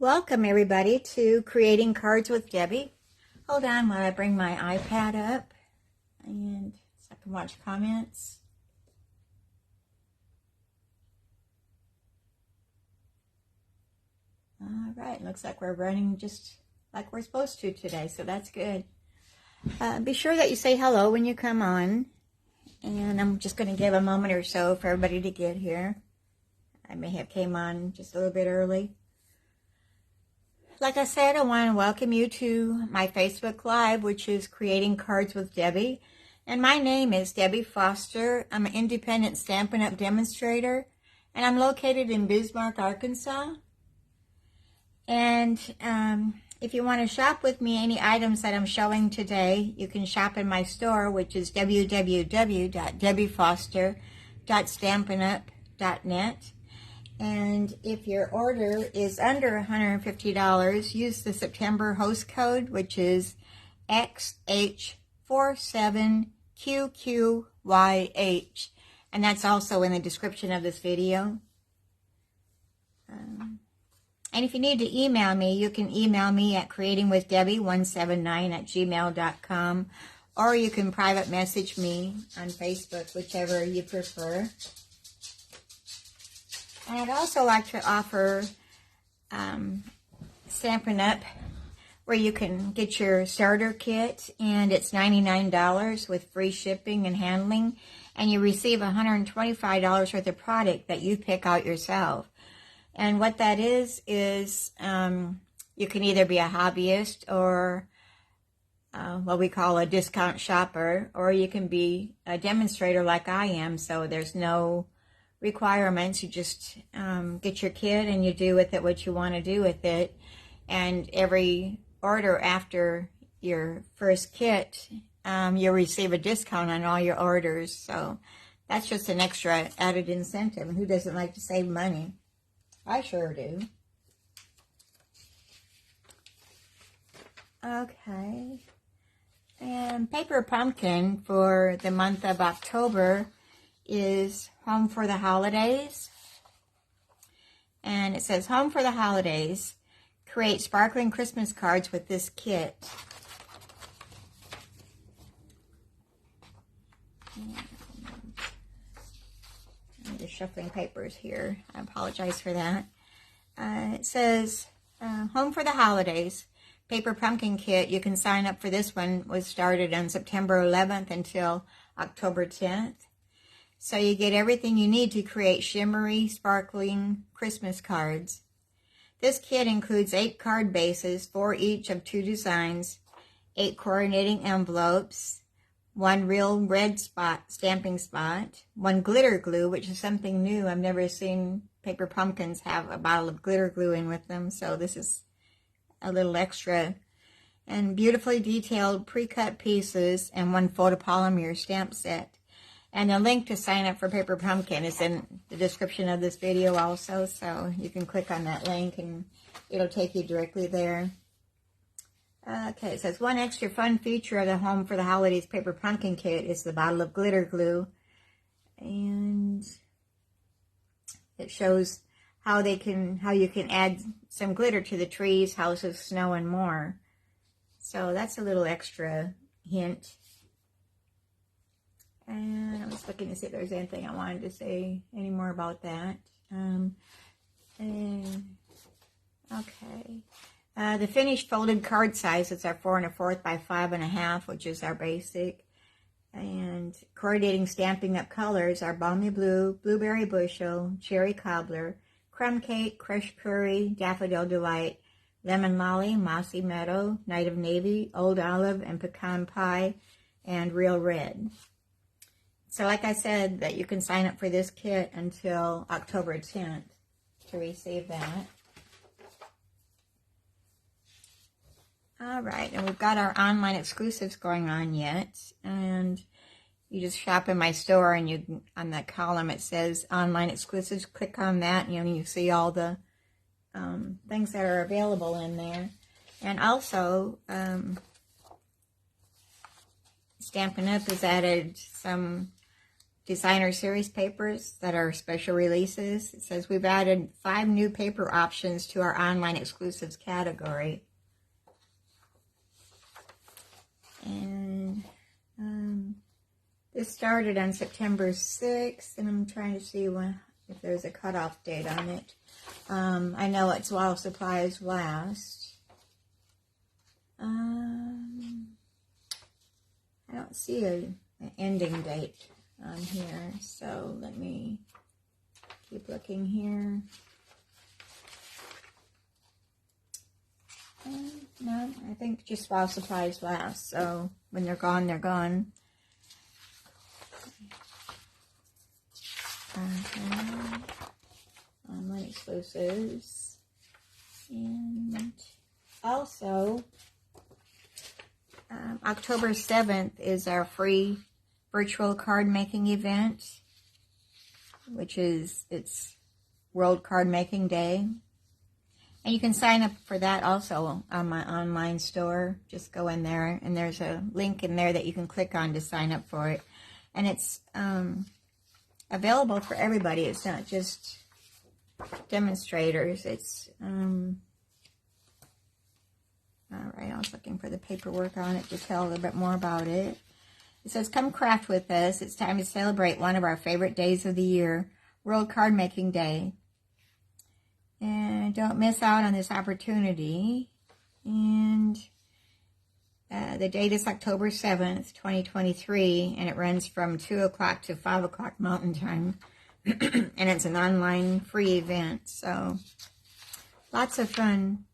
Welcome everybody to Creating Cards with Debbie. Hold on while I bring my iPad up and so I can watch comments. All right, looks like we're running just like we're supposed to today, so that's good. Be sure that you say hello when you come on, and I'm just going to give a moment or so for everybody to get here. I may have came on just a little bit early. Like I said, I want to welcome you to my Facebook Live, which is Creating Cards with Debbie. And my name is Debbie Foster. I'm an independent Stampin' Up! Demonstrator, and I'm located in Bismarck, Arkansas. And if you want to shop with me any items that I'm showing today, you can shop in my store, which is www.debbiefoster.stampinup.net. And if your order is under $150, use the September host code, which is XH47QQYH. And that's also in the description of this video. And if you need to email me, you can email me at creatingwithdebbie179@gmail.com, or you can private message me on Facebook, whichever you prefer. And I'd also like to offer Stampin' Up! Where you can get your starter kit, and it's $99 with free shipping and handling, and you receive $125 worth of product that you pick out yourself. And what that is you can either be a hobbyist or what we call a discount shopper, or you can be a demonstrator like I am, so there's no requirements. You just get your kit and you do with it what you want to do with it. And every order after your first kit, you'll receive a discount on all your orders. So that's just an extra added incentive. And who doesn't like to save money? I sure do. Okay. And Paper Pumpkin for the month of October is Home for the Holidays. And it says, Home for the Holidays. Create sparkling Christmas cards with this kit. I'm just shuffling papers here. I apologize for that. It says, Home for the Holidays. Paper Pumpkin Kit. You can sign up for this one. Was started on September 11th until October 10th. So you get everything you need to create shimmery, sparkling Christmas cards. This kit includes 8 card bases, 4 each of 2 designs, 8 coordinating envelopes, 1 real red stamping spot, 1 glitter glue, which is something new. I've never seen Paper Pumpkins have a bottle of glitter glue in with them, so this is a little extra. And beautifully detailed pre-cut pieces and 1 photopolymer stamp set. And the link to sign up for Paper Pumpkin is in the description of this video also, so you can click on that link and it'll take you directly there. Okay, it says, one extra fun feature of the Home for the Holidays Paper Pumpkin Kit is the bottle of glitter glue. And it shows how you can add some glitter to the trees, houses, snow, and more. So that's a little extra hint. And I was looking to see if there's anything I wanted to say any more about that. Okay. The finished folded card sizes are 4 1/4 by 5 1/2, which is our basic. And coordinating Stampin' Up! Colors are Balmy Blue, Blueberry Bushel, Cherry Cobbler, Crumb Cake, Crushed Curry, Daffodil Delight, Lemon Lolly, Mossy Meadow, Night of Navy, Old Olive, and Pecan Pie, and Real Red. So like I said, that you can sign up for this kit until October 10th to receive that. All right, and we've got our online exclusives going on yet. And you just shop in my store, and you on that column it says online exclusives. Click on that, and you see all the things that are available in there. And also, Stampin' Up! Has added some designer series papers that are special releases. It says we've added 5 new paper options to our online exclusives category. And this started on September 6th, and I'm trying to see if there's a cutoff date on it. I know it's while supplies last. I don't see an ending date on here, so let me keep looking here. No, I think just while supplies last, so when they're gone, they're gone. Online exclusives. And also, October 7th is our free virtual card making event, which is, it's World Card Making Day. And you can sign up for that also on my online store. Just go in there, and there's a link in there that you can click on to sign up for it. And it's available for everybody. It's not just demonstrators. It's, all right, I was looking for the paperwork on it to tell a little bit more about it. It says, come craft with us. It's time to celebrate one of our favorite days of the year, World Card Making Day. And don't miss out on this opportunity. And the date is October 7th, 2023, and it runs from 2 o'clock to 5 o'clock Mountain Time. And it's an online free event, so lots of fun.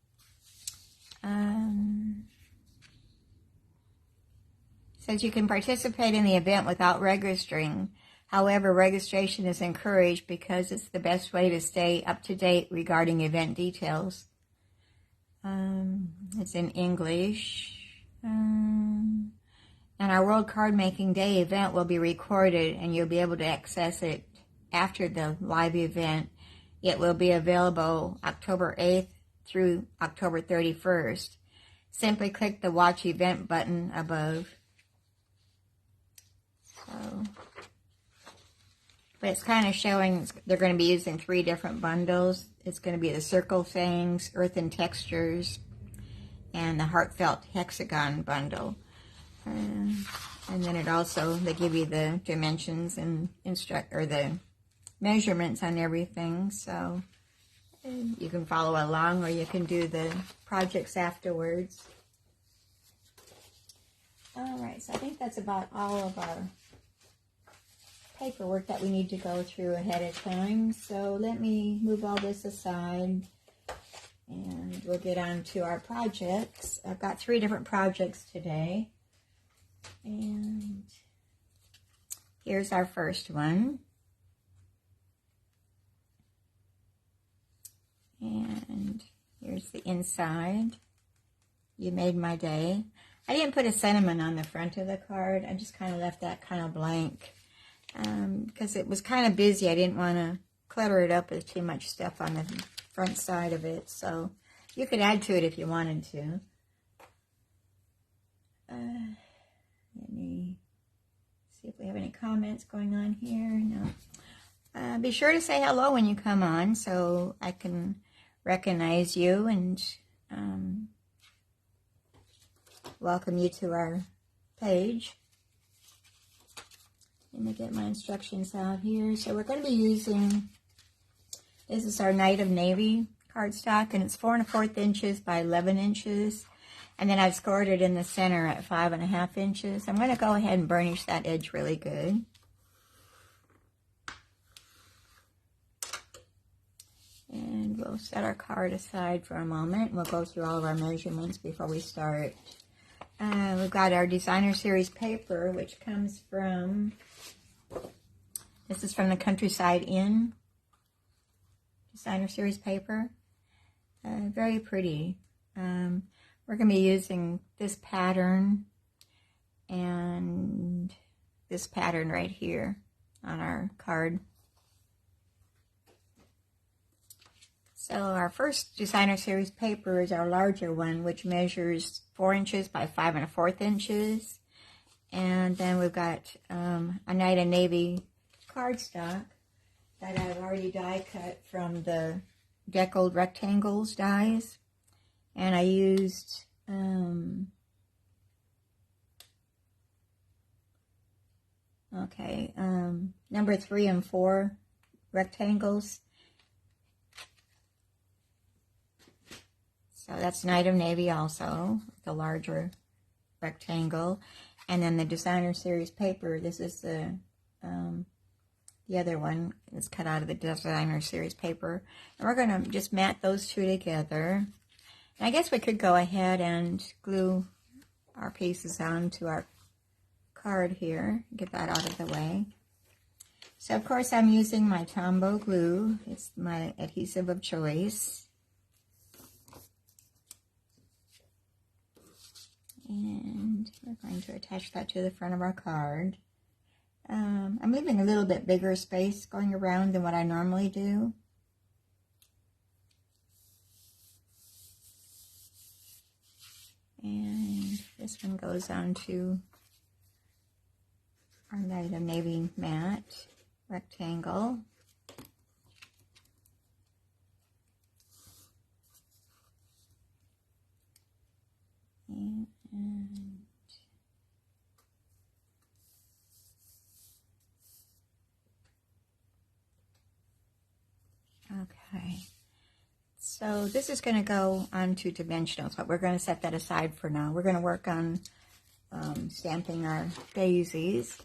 Says you can participate in the event without registering. However, registration is encouraged because it's the best way to stay up to date regarding event details. It's in English. And our World Card Making Day event will be recorded, and you'll be able to access it after the live event. It will be available October 8th through October 31st. Simply click the Watch Event button above. So, but it's kind of showing they're going to be using 3 different bundles. It's going to be the Circle Sayings, Earthen Textures, and the Heartfelt Hexagon bundle. And then it also, they give you the dimensions and the measurements on everything. So you can follow along, or you can do the projects afterwards. All right, so I think that's about all of our paperwork that we need to go through ahead of time. So let me move all this aside, and we'll get on to our projects. I've got 3 different projects today. And here's our first one. And here's the inside. You made my day. I didn't put a sentiment on the front of the card. I just kind of left that kind of blank because it was kind of busy. I didn't want to clutter it up with too much stuff on the front side of it. So you could add to it if you wanted to. Let me see if we have any comments going on here. No. Be sure to say hello when you come on so I can recognize you and welcome you to our page. Let me get my instructions out here. So we're going to be using, this is our Knight of Navy cardstock, and it's 4 1/4 inches by 11 inches. And then I've scored it in the center at 5 1/2 inches. I'm going to go ahead and burnish that edge really good. And we'll set our card aside for a moment. We'll go through all of our measurements before we start. We've got our designer series paper, which comes from, this is from the Countryside Inn designer series paper. Very pretty. We're going to be using this pattern and this pattern right here on our card. So our first designer series paper is our larger one, which measures 4 inches by 5 1/4 inches. And then we've got a Knight of Navy cardstock that I've already die cut from the Deckled Rectangles dies. And I used number 3 and 4 rectangles. So that's Night of Navy also, the larger rectangle. And then the Designer Series paper, this is the other one. It's cut out of the Designer Series paper. And we're going to just mat those two together. And I guess we could go ahead and glue our pieces onto our card here. Get that out of the way. So, of course, I'm using my Tombow glue. It's my adhesive of choice. And we're going to attach that to the front of our card. I'm leaving a little bit bigger space going around than what I normally do. And this one goes on to our Night of Navy matte rectangle. And okay, so this is going to go onto dimensionals, but we're going to set that aside for now. We're going to work on stamping our daisies.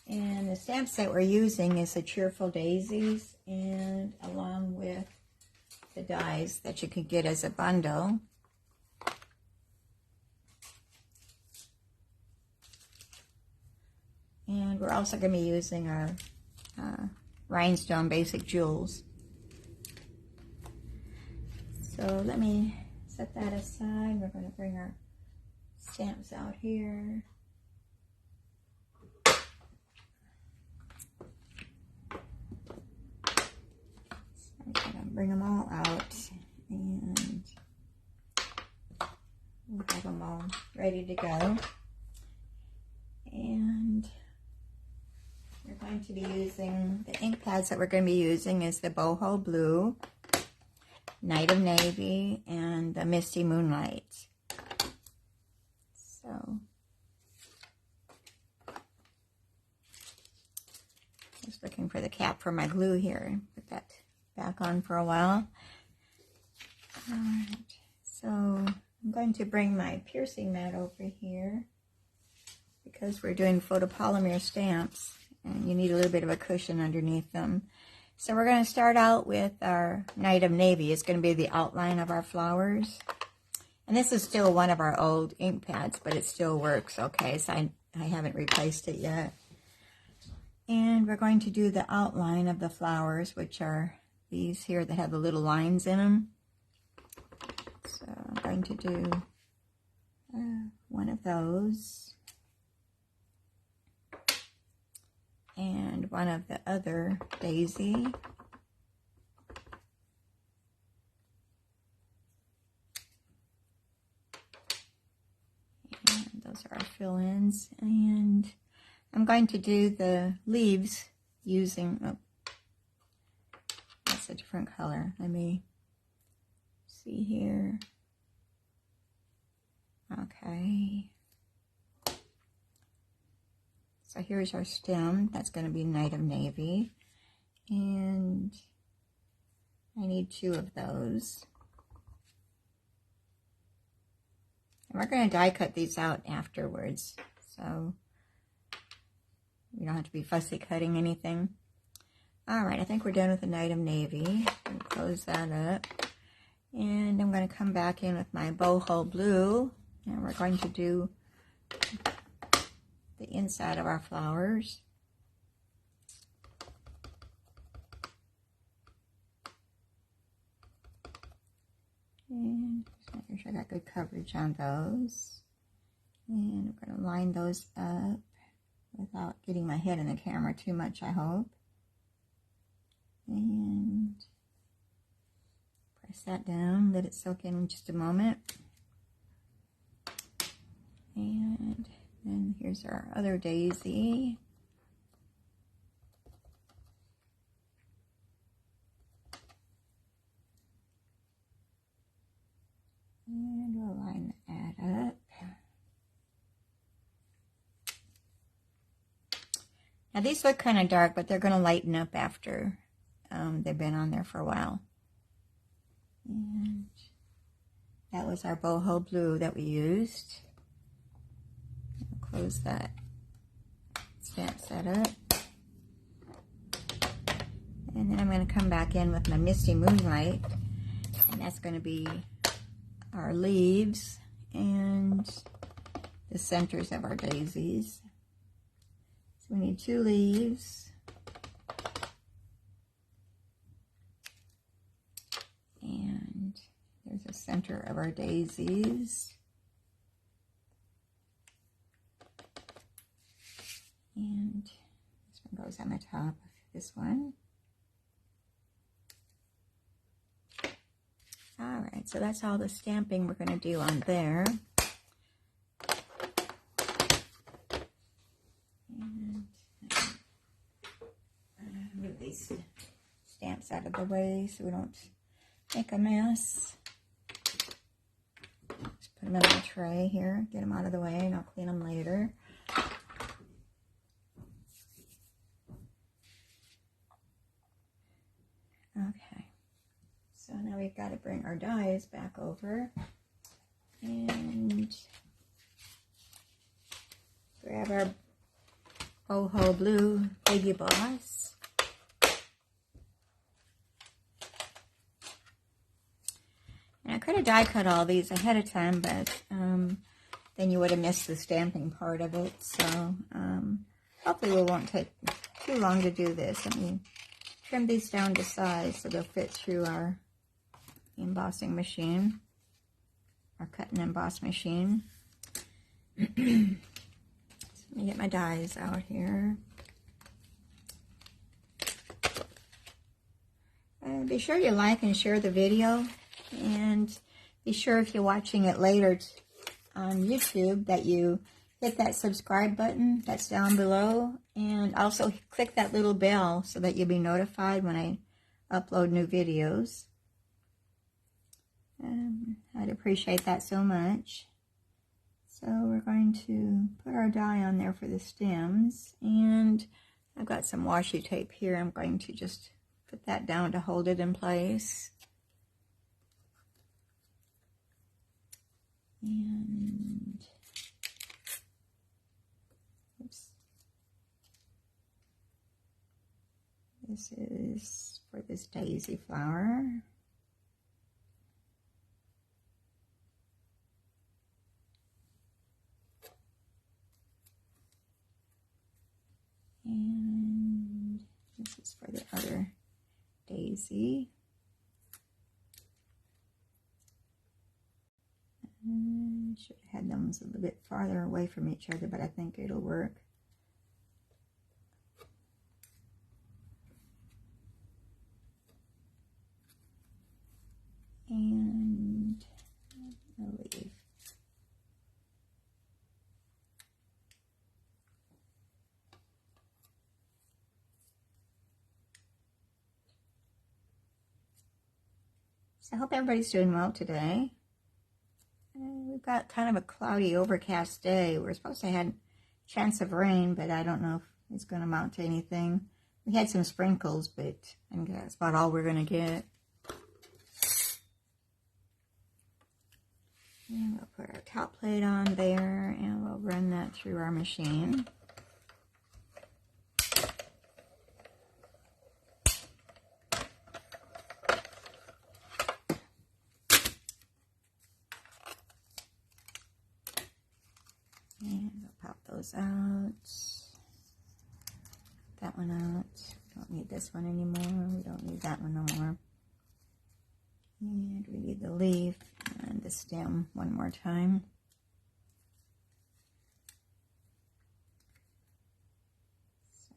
And the stamps that we're using is the Cheerful Daisies, and along with the dies that you can get as a bundle. And we're also going to be using our Rhinestone Basic Jewels. So let me set that aside. We're going to bring our stamps out here. I'm going to bring them all out, and we'll have them all ready to go. And we're going to be using, the ink pads that we're going to be using is the Boho Blue, Night of Navy, and the Misty Moonlight. So, just looking for the cap for my glue here. Put that back on for a while. Alright, so I'm going to bring my piercing mat over here because we're doing photopolymer stamps and you need a little bit of a cushion underneath them. So we're going to start out with our Night of Navy. It's going to be the outline of our flowers. And this is still one of our old ink pads, but it still works okay, so I haven't replaced it yet. And we're going to do the outline of the flowers, which are these here that have the little lines in them. So I'm going to do one of those. And one of the other daisy. And those are our fill-ins. And I'm going to do the leaves using, oh, that's a different color. Let me see here. Okay. So here's our stem. That's going to be Night of Navy. And I need 2 of those. And we're going to die cut these out afterwards. So we don't have to be fussy cutting anything. Alright, I think we're done with the Night of Navy. I'll close that up. And I'm going to come back in with my Boho Blue. And we're going to do the inside of our flowers. And just making sure I got good coverage on those. And I'm going to line those up without getting my head in the camera too much, I hope. And press that down, let it soak in just a moment. And then here's our other daisy. Now these look kind of dark, but they're going to lighten up after they've been on there for a while. And that was our boho blue that we used. I'll close that stamp set up. And then I'm going to come back in with my Misty Moonlight, and that's going to be our leaves and the centers of our daisies. So we need 2 leaves. And there's the center of our daisies. And this one goes on the top of this one. All right, so that's all the stamping we're going to do on there. And move these stamps out of the way so we don't make a mess. Just put them in my tray here, get them out of the way, and I'll clean them later. Okay, so now we've got to bring our dies back over and grab our boho blue Baby Boss. And I could have die cut all these ahead of time, but then you would have missed the stamping part of it. So hopefully it won't take too long to do this. Let me trim these down to size so they'll fit through our embossing machine, our cut and emboss machine. So let me get my dies out here. Be sure you like and share the video, and be sure if you're watching it later on YouTube that you hit that subscribe button that's down below, and also click that little bell so that you'll be notified when I upload new videos. I'd appreciate that so much. So we're going to put our die on there for the stems, and I've got some washi tape here. I'm going to just put that down to hold it in place. And oops. This is for this daisy flower. And this is for the other daisy. Should have had them a little bit farther away from each other, but I think it'll work. And a leaf. So I hope everybody's doing well today. We've got kind of a cloudy, overcast day. We're supposed to have a chance of rain, but I don't know if it's going to amount to anything. We had some sprinkles, but I think that's about all we're going to get. And we'll put our top plate on there, and we'll run that through our machine. And we'll pop those out. That one out. We don't need this one anymore. We don't need that one no more. And we need the leaf and the stem one more time. So.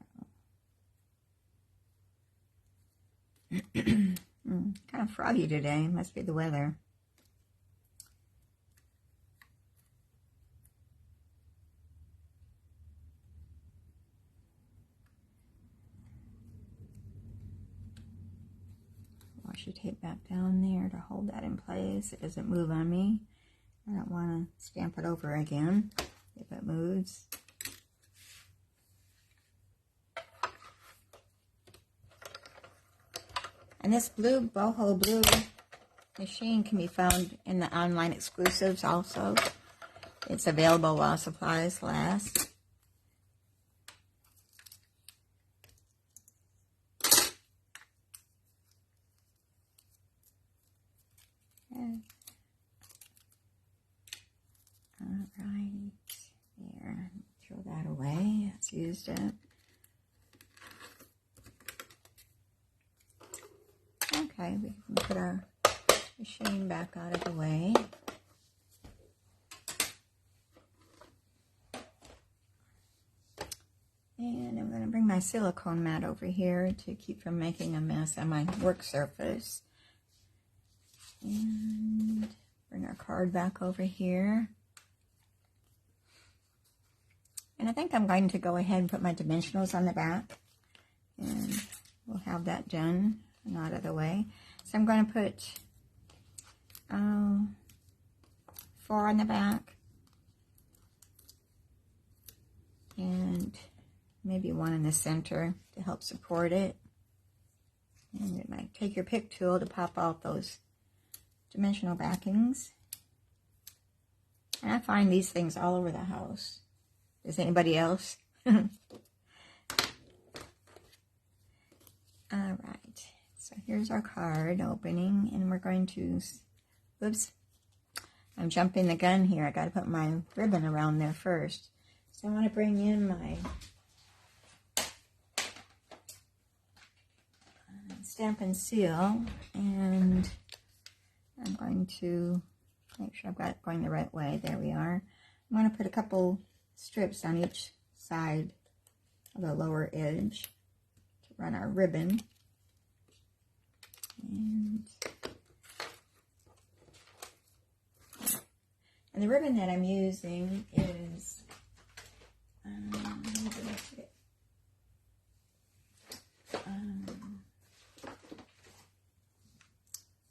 Kind of froggy today. Must be the weather. Washi tape back down there to hold that in place. It doesn't move on me. I don't want to stamp it over again if it moves. And this blue boho blue machine can be found in the online exclusives also. It's available while supplies last. Alright, there. Throw that away. It's used it. Okay, we can put our machine back out of the way. And I'm going to bring my silicone mat over here to keep from making a mess on my work surface. And bring our card back over here. And I think I'm going to go ahead and put my dimensionals on the back. And we'll have that done and out of the way. So I'm going to put 4 on the back. And maybe 1 in the center to help support it. And you might take your pick tool to pop out those dimensional backings. And I find these things all over the house. Does anybody else? All right, so here's our card opening, and we're going to, oops, I'm jumping the gun here. I got to put my ribbon around there first. So I want to bring in my Stampin' Seal, and I'm going to make sure I've got it going the right way. There we are. I'm going to put a couple strips on each side of the lower edge to run our ribbon. And the ribbon that I'm using is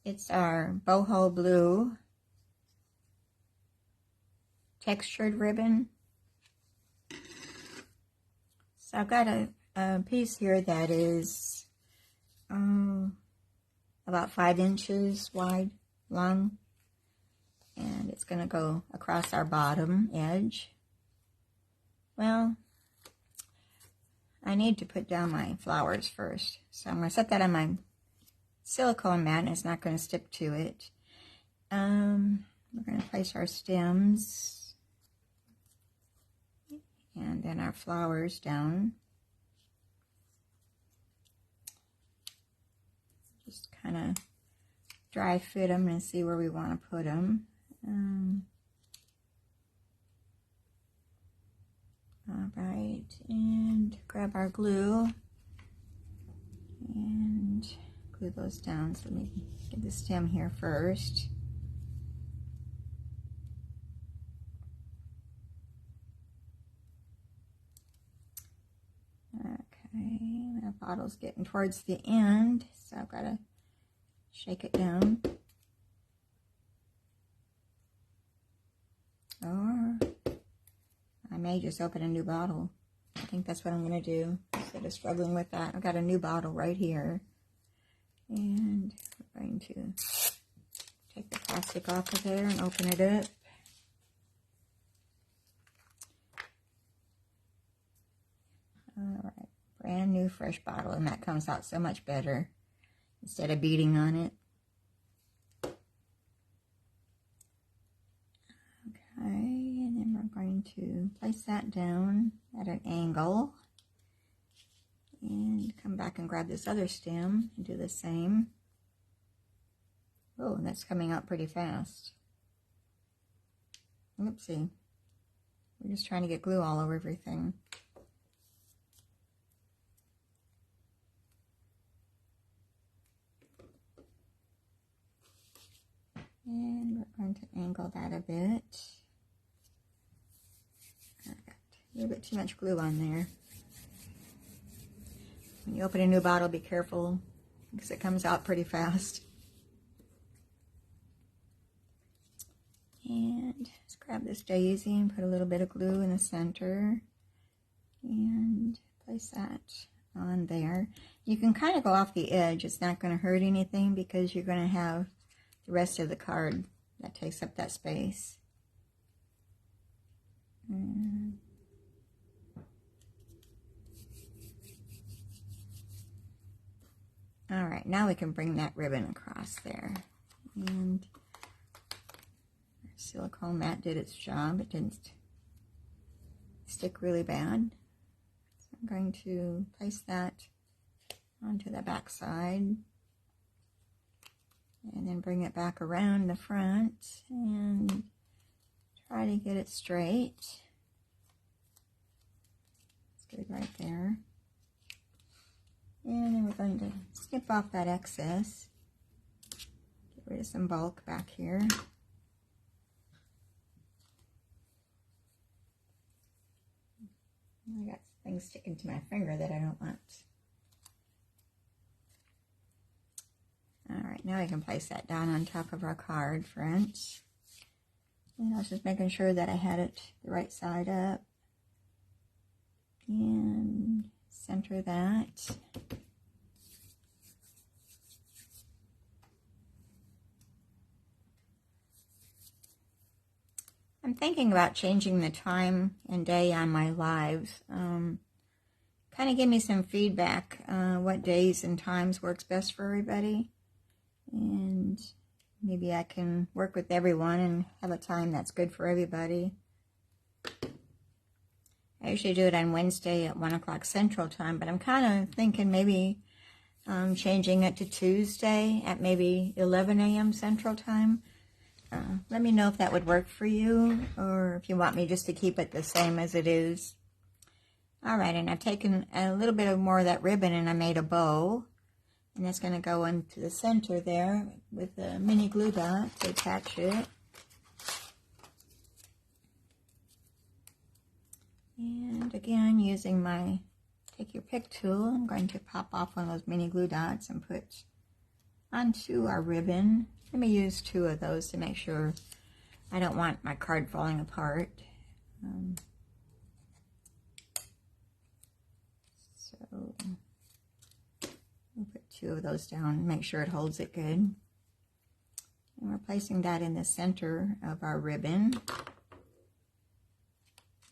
it's our boho blue textured ribbon. So I've got a piece here that is about 5 inches wide, long, and it's going to go across our bottom edge. Well, I need to put down my flowers first, so I'm going to set that on my silicone mat, and it's not going to stick to it. We're going to place our stems and then our flowers down. Just kind of dry fit them and see where we want to put them. All right, and grab our glue and glue those down. So let me get the stem here first. Okay, my bottle's getting towards the end, so I've got to shake it down. Or I may just open a new bottle. I think that's what I'm going to do instead of struggling with that. I've got a new bottle right here. And we're going to take the plastic off of there and open it up. Alright, brand new fresh bottle, and that comes out so much better instead of beating on it. Okay, and then we're going to place that down at an angle and come back and grab this other stem and do the same. Oh, and that's coming out pretty fast. Oopsie. We're just trying to get glue all over everything. And we're going to angle that a bit. I got a little bit too much glue on there. When you open a new bottle, be careful because it comes out pretty fast. And just grab this daisy and put a little bit of glue in the center and place that on there. You can kind of go off the edge. It's not going to hurt anything because you're going to have the rest of the card that takes up that space. All right, now we can bring that ribbon across there. And our silicone mat did its job. It didn't stick really bad. So I'm going to place that onto the back side. And then bring it back around the front and try to get it straight. It's good right there. And then we're going to snip off that excess. Get rid of some bulk back here. I got things sticking to my finger that I don't want. Alright, now I can place that down on top of our card front. And I was just making sure that I had it the right side up. And center that. I'm thinking about changing the time and day on my lives. Kind of give me some feedback what days and times works best for everybody. And maybe I can work with everyone and have a time that's good for everybody. I usually do it on Wednesday at 1 o'clock Central Time, but I'm kind of thinking maybe changing it to Tuesday at maybe 11 a.m. Central Time. Let me know if that would work for you, or if you want me just to keep it the same as it is. Alright, and I've taken a little bit more of that ribbon and I made a bow. And that's going to go into the center there with the mini glue dot to attach it. And again, using my take your pick tool, I'm going to pop off one of those mini glue dots and put onto our ribbon. Let me use 2 of those to make sure I don't want my card falling apart. So we'll put 2 of those down, make sure it holds it good. And we're placing that in the center of our ribbon.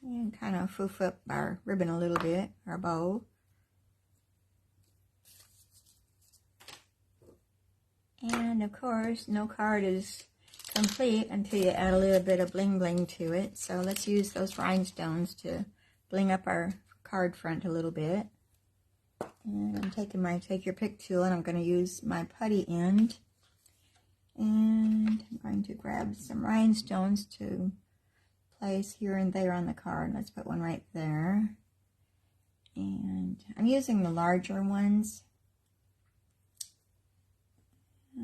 And kind of foof up our ribbon a little bit, our bow. And of course, no card is complete until you add a little bit of bling bling to it. So let's use those rhinestones to bling up our card front a little bit. And I'm taking my take your pick tool and I'm going to use my putty end. And I'm going to grab some rhinestones to place here and there on the card. Let's put one right there. And I'm using the larger ones. I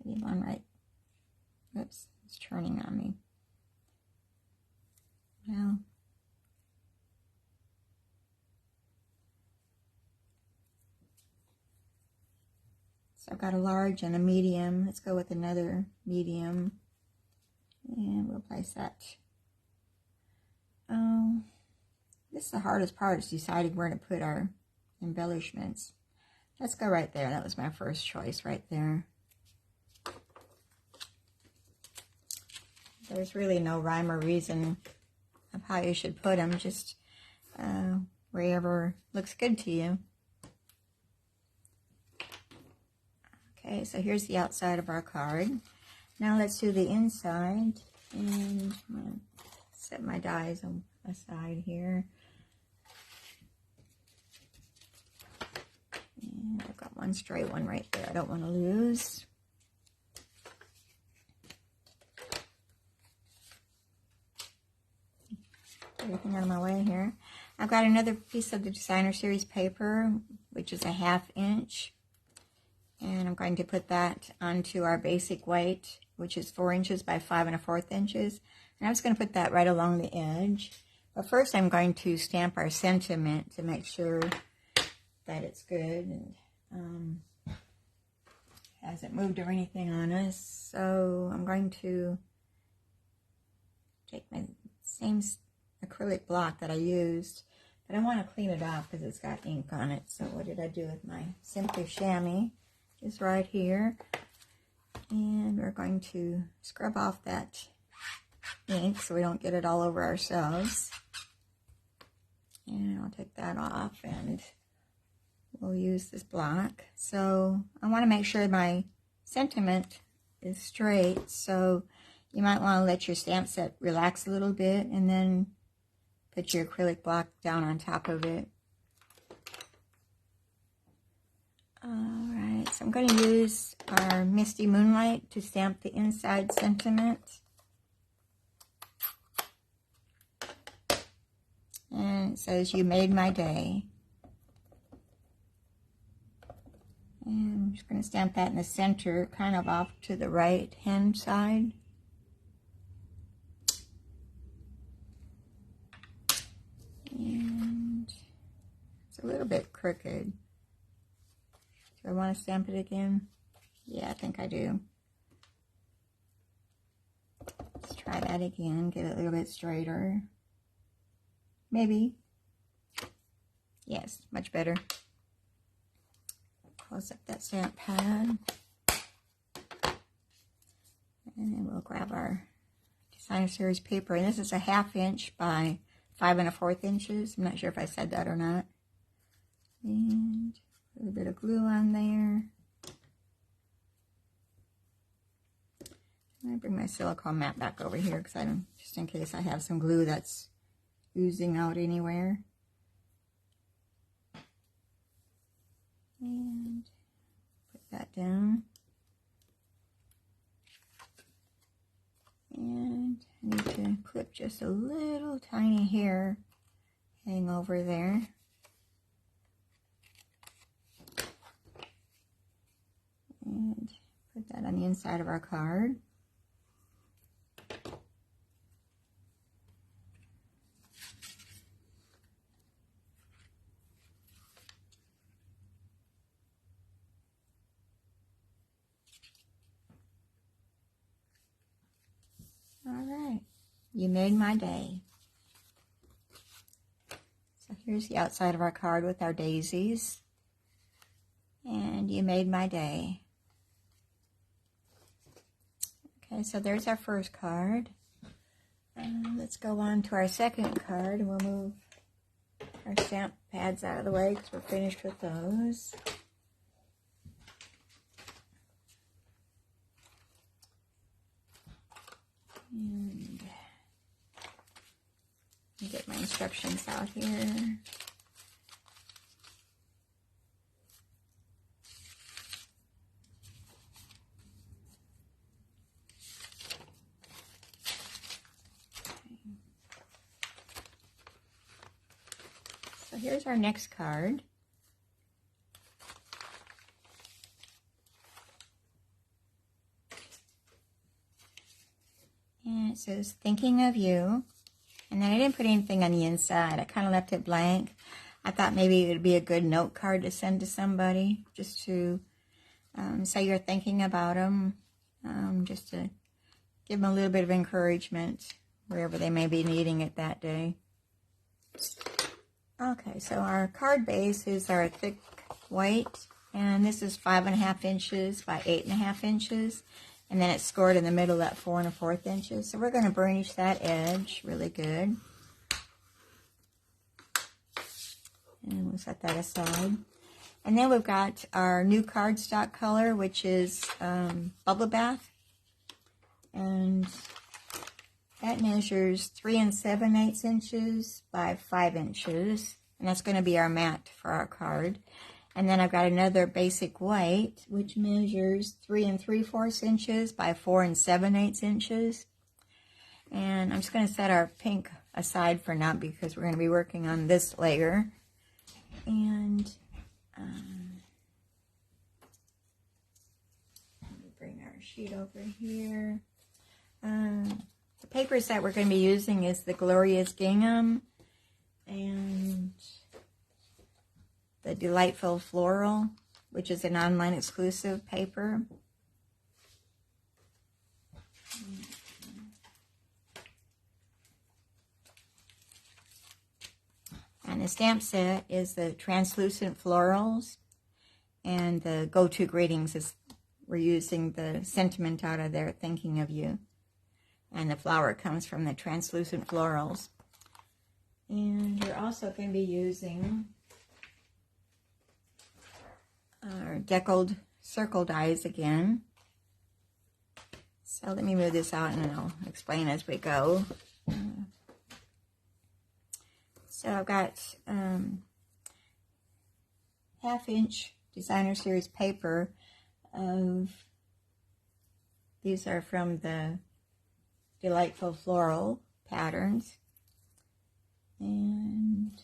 need one right. Oops, it's turning on me. Well, so I've got a large and a medium. Let's go with another medium. And we'll place that. This is the hardest part, is deciding where to put our embellishments. Let's go right there. That was my first choice right there. There's really no rhyme or reason of how you should put them, just wherever looks good to you. Okay, so here's the outside of our card. Now let's do the inside, and I'm going to set my dies on aside here. And I've got one stray one right there I don't want to lose. Everything out of my way here. I've got another piece of the Designer Series paper, which is a 1/2 inch. And I'm going to put that onto our basic weight, which is 4 inches by 5 1/4 inches. And I'm just going to put that right along the edge. But first I'm going to stamp our sentiment to make sure that it's good and hasn't moved or anything on us. So I'm going to take my same acrylic block that I used, But I want to clean it off because it's got ink on it. So what did I do with my Simply Chamois? Is right here. And we're going to scrub off that ink so we don't get it all over ourselves. And I'll take that off and we'll use this block. So I want to make sure my sentiment is straight, so you might want to let your stamp set relax a little bit and then put your acrylic block down on top of it. Alright, so I'm going to use our Misty Moonlight to stamp the inside sentiment. And it says, "You made my day." And I'm just going to stamp that in the center, kind of off to the right hand side. And it's a little bit crooked. Do I want to stamp it again? Yeah, I think I do. Let's try that again, get it a little bit straighter. Maybe. Yes, much better. Close up that stamp pad. And then we'll grab our Designer Series paper. And this is a 1/2 inch by 5 1/4 inches. I'm not sure if I said that or not. And a little bit of glue on there. I'm going to bring my silicone mat back over here because I don't, just in case I have some glue that's oozing out anywhere. And put that down. And I need to clip just a little tiny hair hang over there. And put that on the inside of our card. Alright, you made my day. So here's the outside of our card with our daisies. And you made my day. Okay, so there's our first card. Let's go on to our second card, and we'll move our stamp pads out of the way because we're finished with those. And get my instructions out here. So here's our next card. And it says, "Thinking of you." And then I didn't put anything on the inside. I kind of left it blank. I thought maybe it would be a good note card to send to somebody, just to say you're thinking about them, just to give them a little bit of encouragement wherever they may be needing it that day. Okay, so our card base is our thick white, and this is 5 1/2 inches by 8 1/2 inches. And then it's scored in the middle at 4 1/4 inches. So we're going to burnish that edge really good. And we'll set that aside. And then we've got our new cardstock color, which is Bubble Bath. And that measures 3 7/8 inches by 5 inches. And that's going to be our mat for our card. And then I've got another basic white, which measures 3 3/4 inches by 4 7/8 inches. And I'm just going to set our pink aside for now because we're going to be working on this layer. And let me bring our sheet over here. The papers that we're going to be using is the Glorious Gingham and the Delightful Floral, which is an online exclusive paper. And the stamp set is the translucent florals, and the go-to greetings is we're using the sentiment out of there, thinking of you. And the flower comes from the translucent florals. And we're also going to be using our deckled circle dies again. So let me move this out and I'll explain as we go. So I've got 1/2-inch designer series paper of, these are from the Delightful Floral patterns. And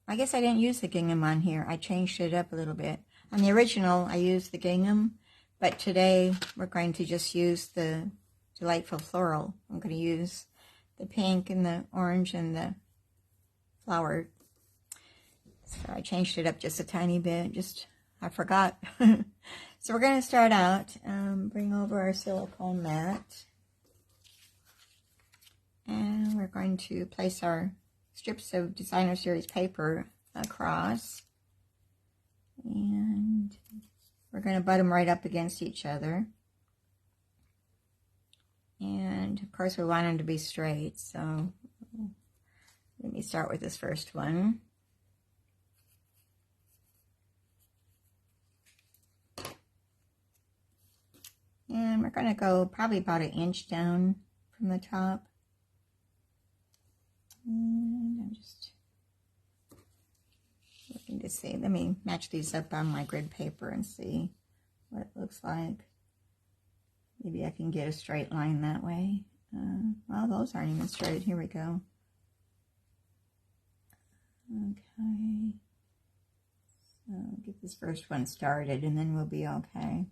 I guess I didn't use the gingham on here. I changed it up a little bit. On the original, I used the gingham, but today we're going to just use the Delightful Floral. I'm going to use the pink and the orange and the flower. So I changed it up just a tiny bit. I forgot. So we're going to start out, bring over our silicone mat. And we're going to place our strips of designer series paper across. And we're going to butt them right up against each other. And of course we want them to be straight, so let me start with this first one. And we're going to go probably about 1 inch down from the top. And I'm just looking to see. Let me match these up on my grid paper and see what it looks like. Maybe I can get a straight line that way. Well, those aren't even straight. Here we go. Okay. So get this first one started and then we'll be okay.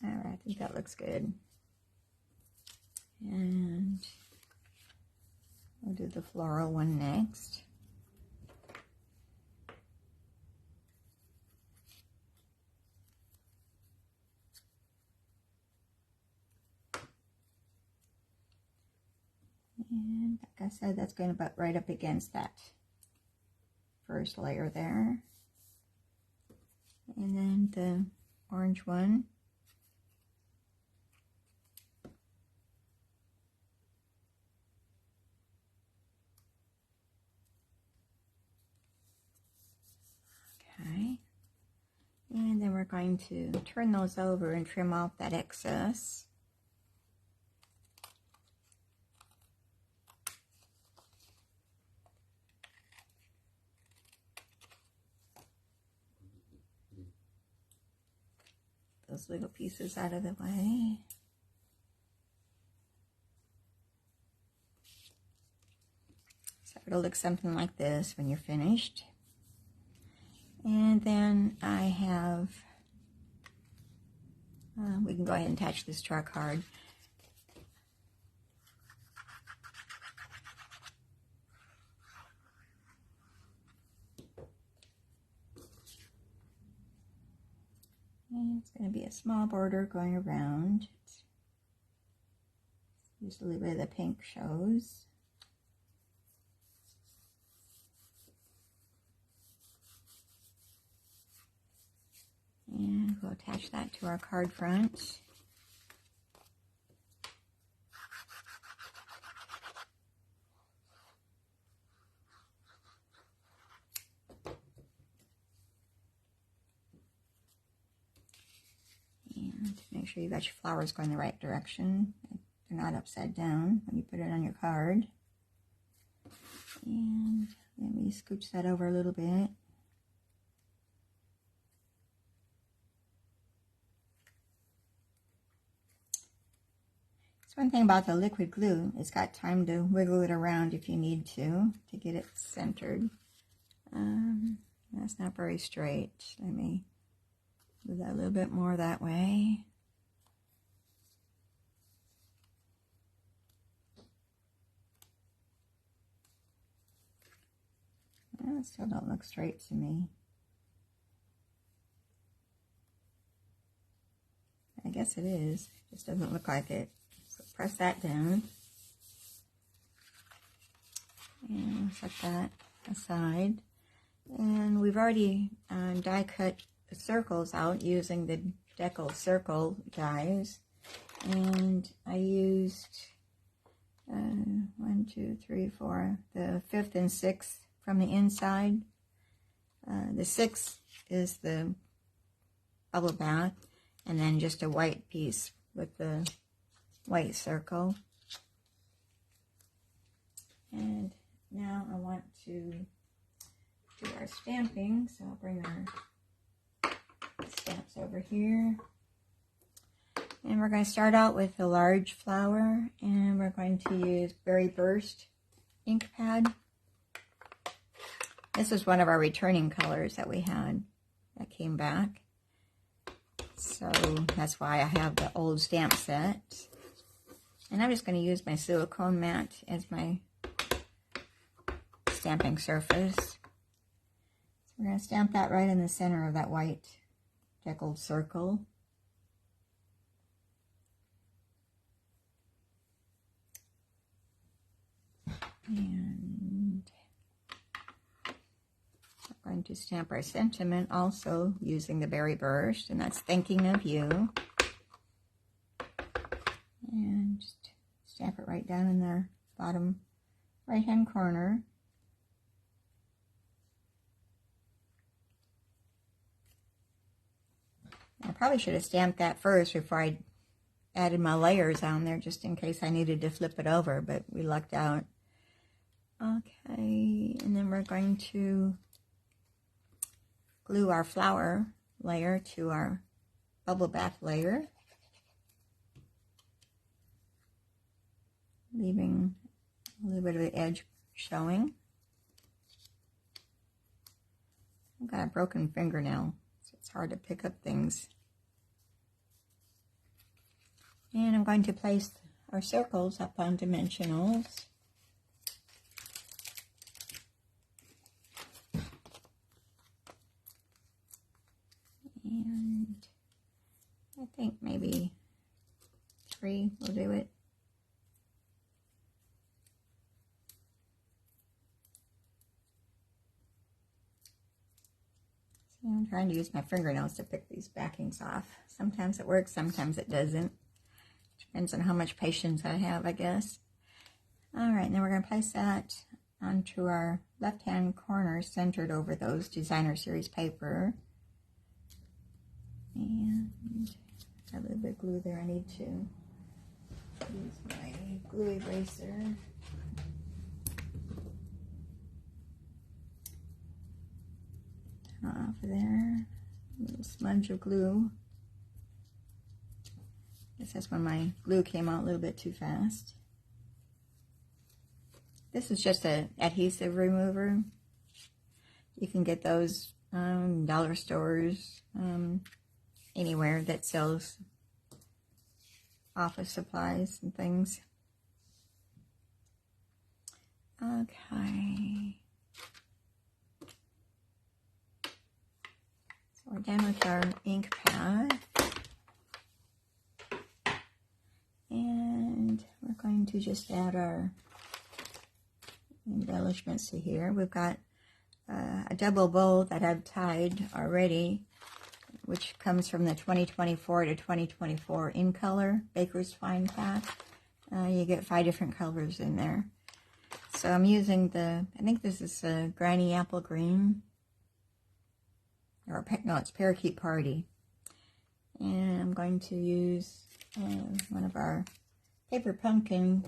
All right, I think that looks good. And we'll do the floral one next. And like I said, that's going to butt right up against that first layer there. And then the orange one. Okay. And then we're going to turn those over and trim off that excess. Those little pieces out of the way. So it'll look something like this when you're finished. And then I have, we can go ahead and attach this to our card. And it's going to be a small border going around. Just a little bit of the pink shows. And we'll attach that to our card front. And make sure you got your flowers going the right direction. They're not upside down when you put it on your card. And let me scooch that over a little bit. So one thing about the liquid glue, it's got time to wiggle it around if you need to get it centered. That's not very straight. Let me move that a little bit more that way. Well, it still don't look straight to me. I guess it is. It just doesn't look like it. So press that down. And set that aside. And we've already die cut the circles out using the decal circle dies. And I used 1, 2, 3, 4, the 5th and 6th from the inside. The 6th is the bubble bath, and then just a white piece with the white circle. And now I want to do our stamping, so I'll bring our stamps over here. And we're going to start out with a large flower, and we're going to use Berry Burst ink pad. This is one of our returning colors that we had that came back. So that's why I have the old stamp set. And I'm just going to use my silicone mat as my stamping surface. So we're going to stamp that right in the center of that white deckled circle. And we're going to stamp our sentiment also using the Berry Burst, and that's thinking of you. And just stamp it right down in the bottom right hand corner. I probably should have stamped that first before I added my layers on there, just in case I needed to flip it over, but we lucked out. Okay, and then we're going to glue our flower layer to our bubble bath layer, leaving a little bit of the edge showing. I've got a broken fingernail, so it's hard to pick up things. And I'm going to place our circles up on dimensionals. And I think maybe 3 will do it. See, I'm trying to use my fingernails to pick these backings off. Sometimes it works, sometimes it doesn't. Depends on how much patience I have, I guess. All right, now we're going to place that onto our left-hand corner, centered over those designer series paper. And I have a little bit of glue there. I need to use my glue eraser. Off of there. A little smudge of glue. I guess that's when my glue came out a little bit too fast. This is just an adhesive remover. You can get those dollar stores, anywhere that sells office supplies and things. Okay. So we're done with our ink pad. And we're going to just add our embellishments to here. We've got a double bow that I've tied already, which comes from the 2024 to 2024 in color Baker's Twine pack. You get 5 different colors in there. So I'm using I think this is a Granny Apple Green, or no, it's Parakeet Party. And I'm going to use one of our paper pumpkin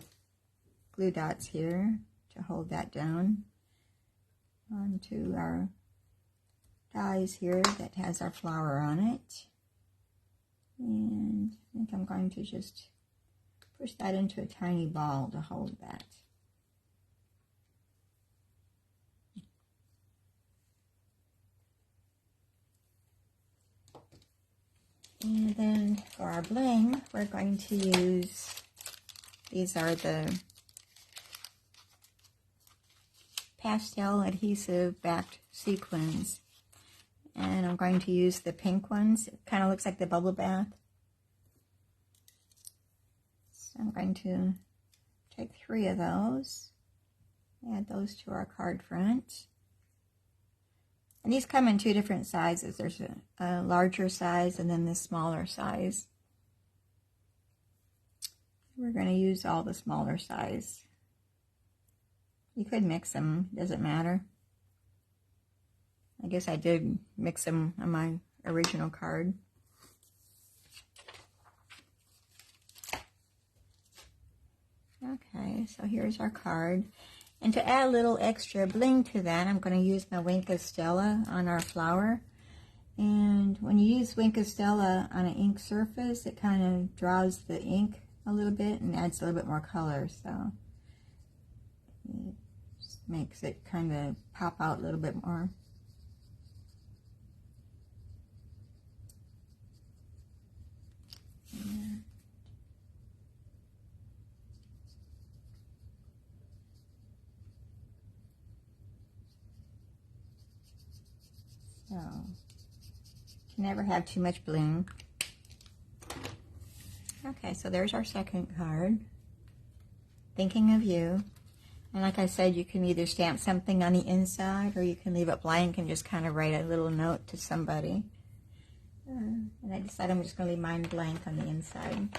glue dots here to hold that down onto our dies here that has our flower on it. And I think I'm going to just push that into a tiny ball to hold that. And then for our bling, we're going to use, these are the pastel adhesive backed sequins. And I'm going to use the pink ones. It kind of looks like the bubble bath. So I'm going to take 3 of those, add those to our card front. And these come in 2 different sizes. There's a larger size and then this smaller size. We're going to use all the smaller size. You could mix them, doesn't matter. I guess I did mix them on my original card. Okay, so here's our card. And to add a little extra bling to that, I'm going to use my Wink Stella on our flower. And when you use Wink Stella on an ink surface, it kind of draws the ink a little bit and adds a little bit more color. So it just makes it kind of pop out a little bit more. So, can never have too much bling. Okay, so there's our second card. Thinking of you. And like I said, you can either stamp something on the inside or you can leave it blank and just kind of write a little note to somebody. And I decided I'm just going to leave mine blank on the inside.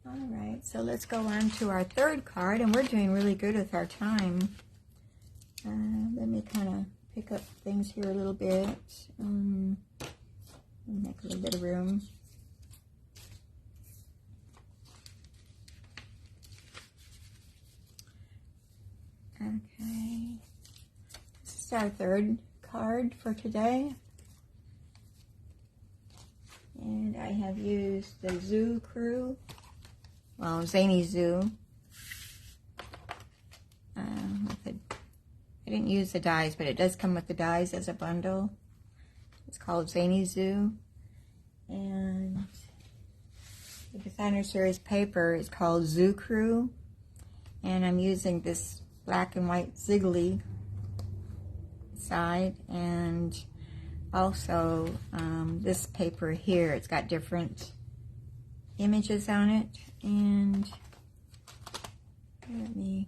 Alright, so let's go on to our third card, and we're doing really good with our time. Let me kind of pick up things here a little bit. Make a little bit of room. Okay. This is our third card for today. And I have used the Zoo Crew. Well, Zany Zoo. I didn't use the dies, but it does come with the dies as a bundle. It's called Zany Zoo. And the Designer Series paper is called Zoo Crew. And I'm using this black and white Ziggly side. And also this paper here, it's got different images on it. And let me...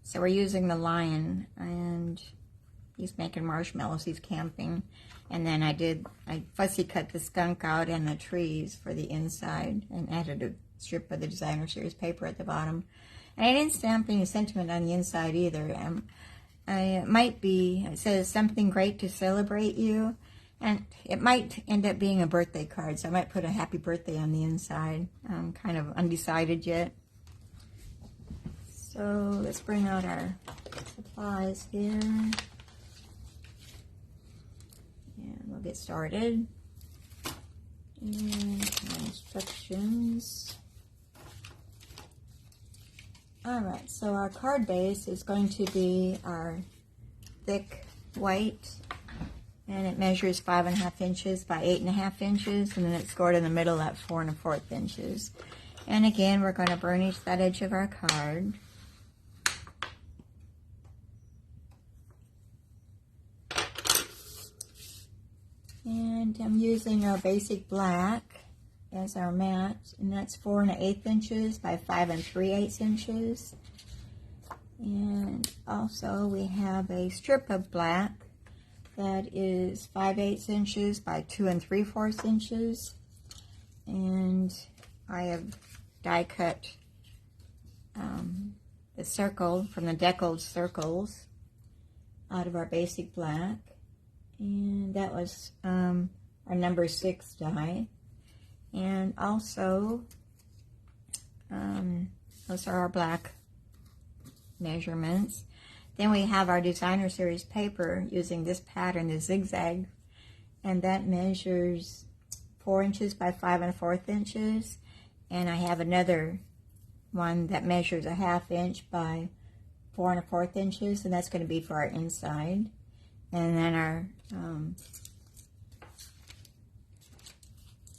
So we're using the lion, and he's making marshmallows, he's camping. And then I fussy cut the skunk out and the trees for the inside and added a strip of the Designer Series paper at the bottom. And I didn't stamp any sentiment on the inside either. It says something great to celebrate you. And it might end up being a birthday card, so I might put a happy birthday on the inside. I'm kind of undecided yet. So let's bring out our supplies here. And we'll get started. And my instructions. Alright, so our card base is going to be our thick white. And it measures 5.5 inches by 8.5 inches. And then it's scored in the middle at 4 1/4 inches. And again, we're going to burnish that edge of our card. And I'm using our basic black as our mat, and that's 4 1/8 inches by 5 3/8 inches. And also we have a strip of black that is 5/8 inches by 2 3/4 inches. And I have die cut the circle from the deckled circles out of our basic black. And that was our number 6 die. And also, those are our black measurements. Then we have our Designer Series paper using this pattern, the zigzag. And that measures 4 inches by 5 1/4 inches. And I have another one that measures 1/2 inch by 4 1/4 inches. And that's going to be for our inside. And then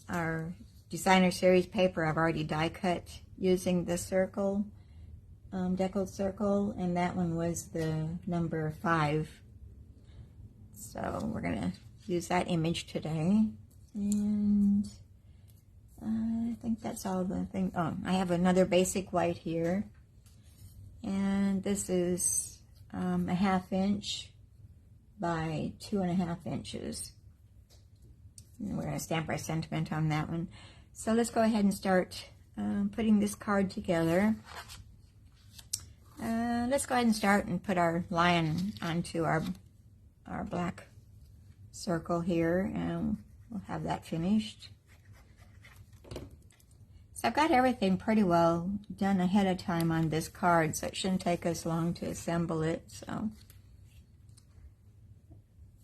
our Designer Series paper, I've already die cut using the circle, deckled circle, and that one was the number 5. So we're going to use that image today. And I think that's all the thing. Oh, I have another basic white here. And this is a 1/2 inch by 2.5 inches. And we're going to stamp our sentiment on that one. So let's go ahead and start putting this card together. Let's go ahead and start and put our lion onto our black circle here, and we'll have that finished. So I've got everything pretty well done ahead of time on this card, so it shouldn't take us long to assemble it. So,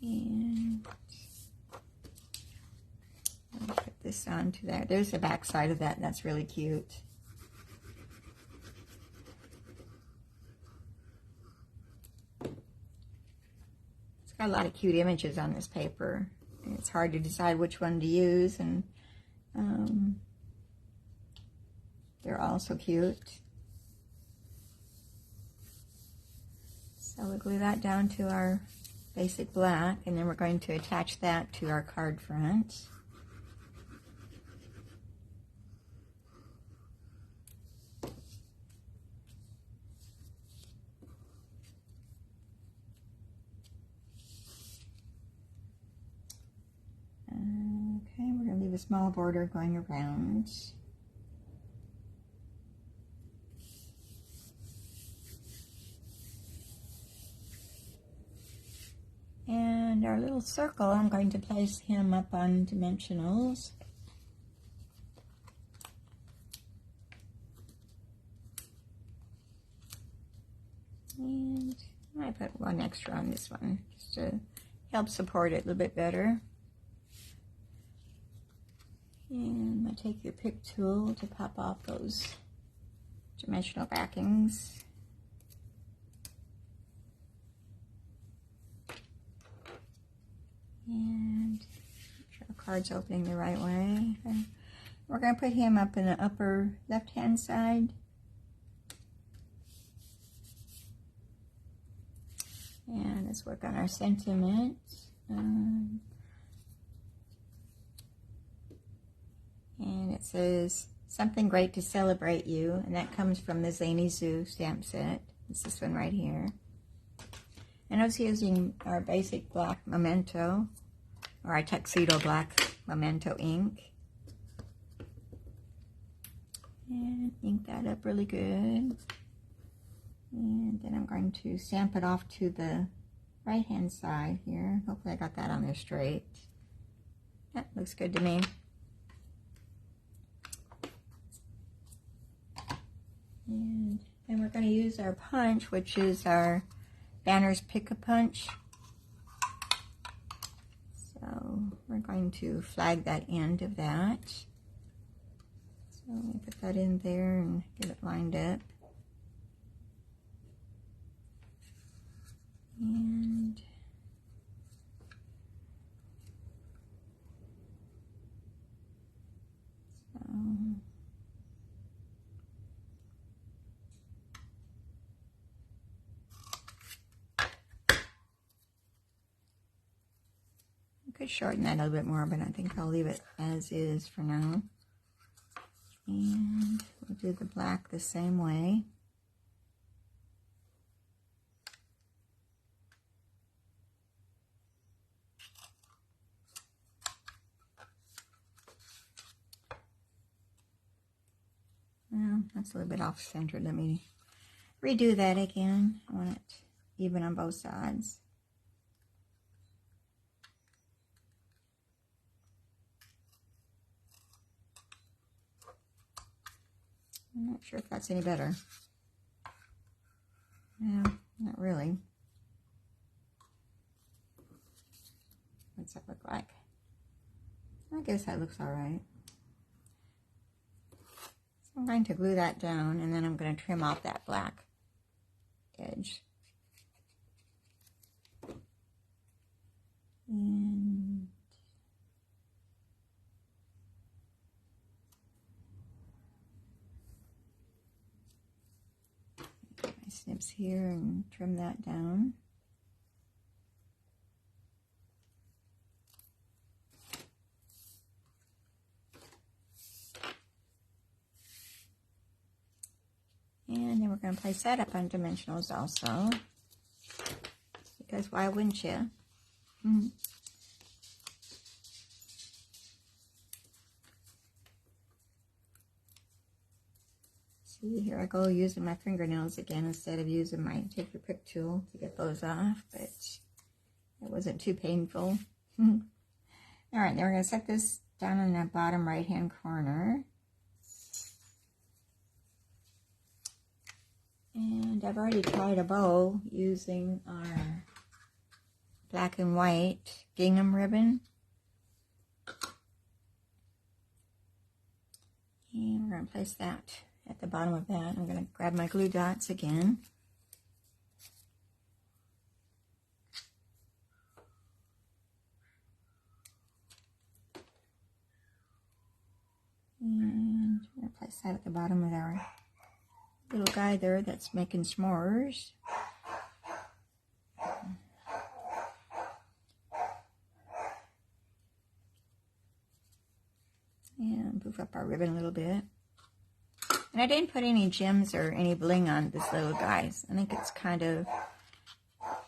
and I'll put this onto there. There's the back side of that, and that's really cute. It's got a lot of cute images on this paper. It's hard to decide which one to use, and they're all so cute. So we'll glue that down to our basic black, and then we're going to attach that to our card front. Okay, we're going to leave a small border going around. And our little circle, I'm going to place him up on dimensionals. And I put one extra on this one, just to help support it a little bit better. And I take your pick tool to pop off those dimensional backings. And make sure our card's opening the right way. Okay. We're going to put him up in the upper left-hand side. And let's work on our sentiment. And it says, something great to celebrate you. And that comes from the Zany Zoo stamp set. It's this one right here. And I was using our basic black memento, or our tuxedo black memento ink. And ink that up really good. And then I'm going to stamp it off to the right-hand side here. Hopefully I got that on there straight. That looks good to me. And then we're going to use our punch, which is our Banner's Pick-a-Punch. So we're going to flag that end of that. So let me put that in there and get it lined up. And so I could shorten that a little bit more, but I think I'll leave it as is for now. And we'll do the black the same way. Well, that's a little bit off-center. Let me redo that again. I want it even on both sides. I'm not sure if that's any better. No, not really. What's that look like? I guess that looks all right. So I'm going to glue that down, and then I'm going to trim off that black edge. And my snips here and trim that down. going to place that up on dimensionals also. Because why wouldn't you? See, here I go using my fingernails again instead of using my take your pick tool to get those off, but it wasn't too painful. All right, then we're going to set this down in the bottom right hand corner. And I've already tied a bow using our black and white gingham ribbon. And we're going to place that at the bottom of that. I'm going to grab my glue dots again. And I'm going to place that at the bottom of our little guy there that's making s'mores. And poof up our ribbon a little bit. And I didn't put any gems or any bling on this little guy. I think it's kind of,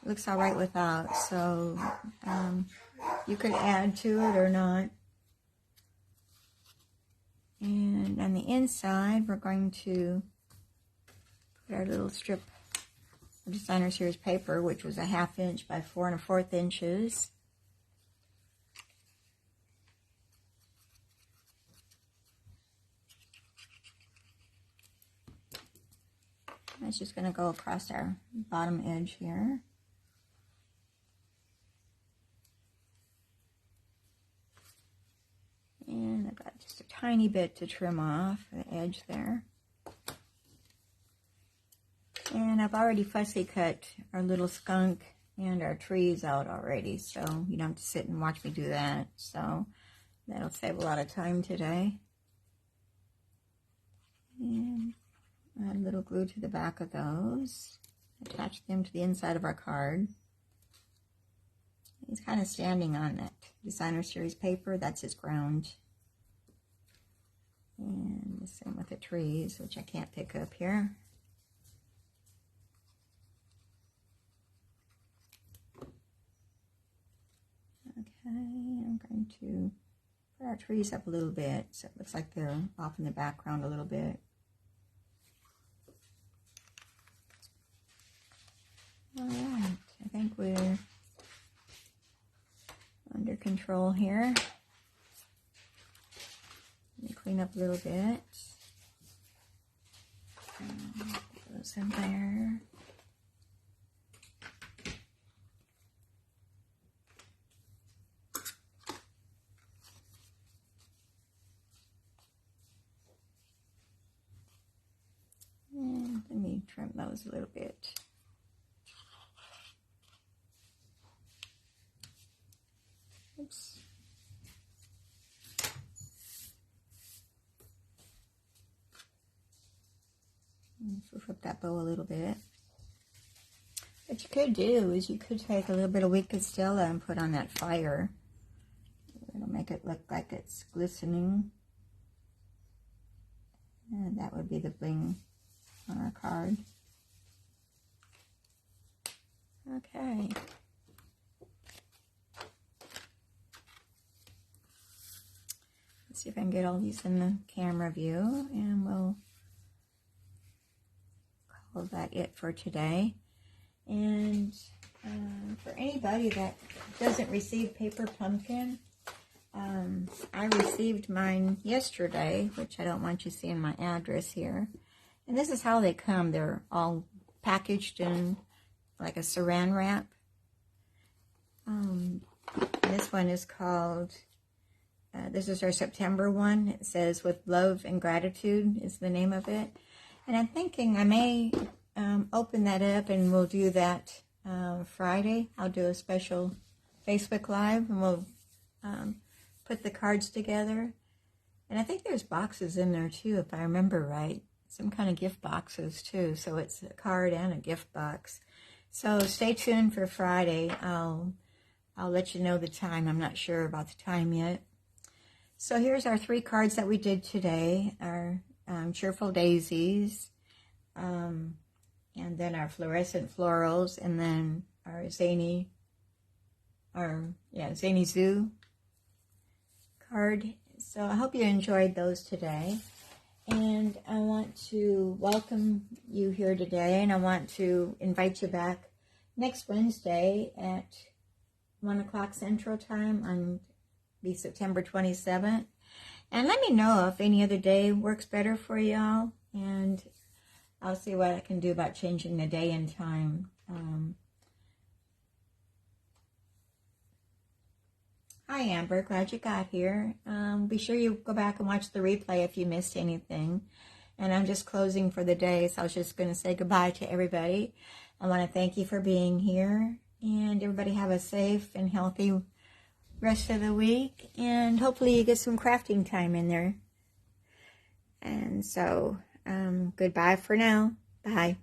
looks all right without. So you could add to it or not. And on the inside, we're going to put our little strip of Designer Series paper, which was a 1/2 inch by 4 1/4 inches. That's just going to go across our bottom edge here. And I've got just a tiny bit to trim off the edge there. And I've already fussy cut our little skunk and our trees out already, so you don't have to sit and watch me do that. So that'll save a lot of time today. And add a little glue to the back of those. Attach them to the inside of our card. He's kind of standing on that Designer Series paper. That's his ground. And the same with the trees, which I can't pick up here. Okay, I'm going to put our trees up a little bit so it looks like they're off in the background a little bit. Alright, I think we're under control here. Let me clean up a little bit. Put those in there. And let me trim those a little bit. Oops. Flip that bow a little bit. What you could do is you could take a little bit of wheat Castella and put on that fire. It'll make it look like it's glistening. And that would be the bling on our card. Okay. Let's see if I can get all these in the camera view, and we'll call that it for today. And for anybody that doesn't receive paper pumpkin, I received mine yesterday, which I don't want you seeing my address here. And this is how they come. They're all packaged in like a saran wrap. This one is called, this is our September one. It says With Love and Gratitude is the name of it. And I'm thinking I may open that up and we'll do that Friday. I'll do a special Facebook Live and we'll put the cards together. And I think there's boxes in there too, if I remember right. Some kind of gift boxes too. So it's a card and a gift box. So stay tuned for Friday. I'll let you know the time. I'm not sure about the time yet. So here's our 3 cards that we did today. Our Cheerful Daisies, and then our fluorescent florals, and then our zany Zoo card. So I hope you enjoyed those today. And I want to welcome you here today, and I want to invite you back next Wednesday at 1 o'clock Central Time on September 27th. And let me know if any other day works better for y'all, and I'll see what I can do about changing the day and time. Hi, Amber. Glad you got here. Be sure you go back and watch the replay if you missed anything. And I'm just closing for the day, so I was just going to say goodbye to everybody. I want to thank you for being here, and everybody have a safe and healthy rest of the week, and hopefully you get some crafting time in there. And so, goodbye for now. Bye.